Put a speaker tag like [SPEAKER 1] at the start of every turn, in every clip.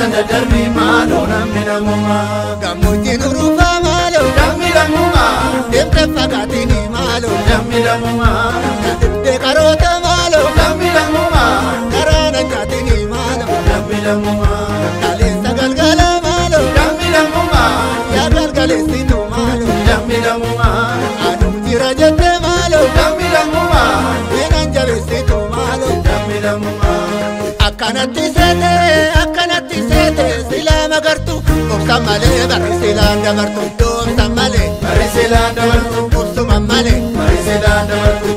[SPEAKER 1] sanda darbi malo namni namuma
[SPEAKER 2] gammoojjiin urufaa maaloo
[SPEAKER 1] namni namuma
[SPEAKER 2] deemtee fagaatini maaloo
[SPEAKER 1] namni namuma
[SPEAKER 2] deemtee karoota maaloo
[SPEAKER 1] namni namuma
[SPEAKER 2] karaa nagaatini maaloo
[SPEAKER 1] namni namuma
[SPEAKER 2] kaleessa galgala maaloo
[SPEAKER 1] namni namuma
[SPEAKER 2] yaa galgaleessitu maaloo
[SPEAKER 1] namni namuma
[SPEAKER 2] aduun jira jettee maaloo
[SPEAKER 1] namni namuma
[SPEAKER 2] seenaan jabeessitu maaloo
[SPEAKER 1] namni namuma
[SPEAKER 2] akkanatti seete silaa magartu obsa malee barri silaan dabartu doomsa malee
[SPEAKER 1] bari silaan dabartu
[SPEAKER 2] obsuma malee
[SPEAKER 1] bari silaan dabartu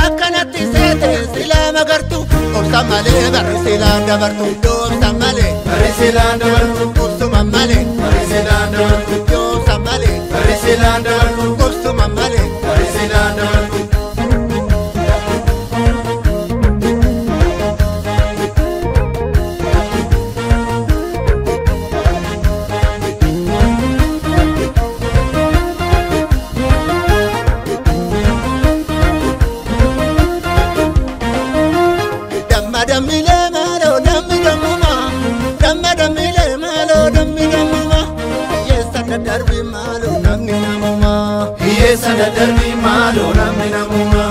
[SPEAKER 2] akkanatti seete silaa magartu obsa malee barri silaan dabartu doomsa malee
[SPEAKER 1] bari silaan dabartu
[SPEAKER 2] obsuma malee
[SPEAKER 1] bari silaan dabartu
[SPEAKER 2] doomsa malee
[SPEAKER 1] bari silaan dabartu
[SPEAKER 2] obsuma malee
[SPEAKER 1] bari silaan dabartu
[SPEAKER 2] dammilee maaloo dammi maaloo dammi dammuma hiyyeessa daddarbi maaloo namni namuma
[SPEAKER 1] hiyyeessa daddarbi maaloo namni namuma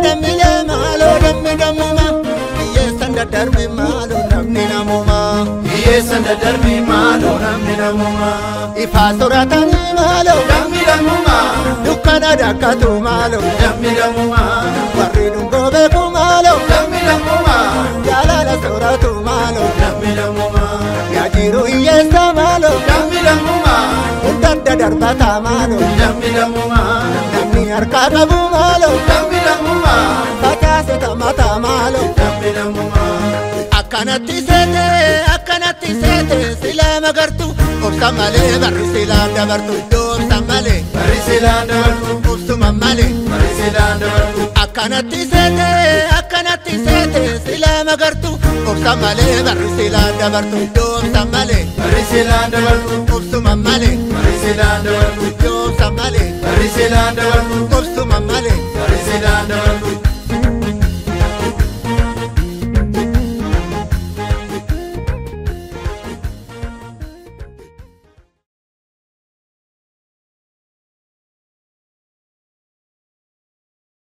[SPEAKER 2] dammilee maaloo dammi dammuma hiyyeessa daddarbi maaloo namni namuma
[SPEAKER 1] hiyyeessa daddarbi maaloo namni namuma
[SPEAKER 2] ifaa soratanii maaloo
[SPEAKER 1] namni namuma
[SPEAKER 2] dukkana dakkatu maaloo
[SPEAKER 1] namni namuma
[SPEAKER 2] warri dhungoo beeku maaloo
[SPEAKER 1] namni namuma
[SPEAKER 2] jaalala sooratu maaloo
[SPEAKER 1] namni namuma
[SPEAKER 2] yaa jiru hiyyeessa maaloo
[SPEAKER 1] namni namuma
[SPEAKER 2] hundadda darbata maaloo
[SPEAKER 1] namni namuma
[SPEAKER 2] namni harkaa qabu maaloo
[SPEAKER 1] namni namuma
[SPEAKER 2] facaase tammata maaloo
[SPEAKER 1] namni namuma
[SPEAKER 2] akkanatti seete silaa magartu obsa malee barri silaan dabartu doomsa malee
[SPEAKER 1] bari silaan dabartu
[SPEAKER 2] obsuma malee
[SPEAKER 1] bari silaan dabartu
[SPEAKER 2] akkanatti seete silaa magartu obsa malee barri silaan dabartu doomsa malee
[SPEAKER 1] bari silaan dabartu
[SPEAKER 2] obsuma malee
[SPEAKER 1] bari silaan dabartu
[SPEAKER 2] doomsa malee
[SPEAKER 1] bari silaan dabartu
[SPEAKER 2] obsuma malee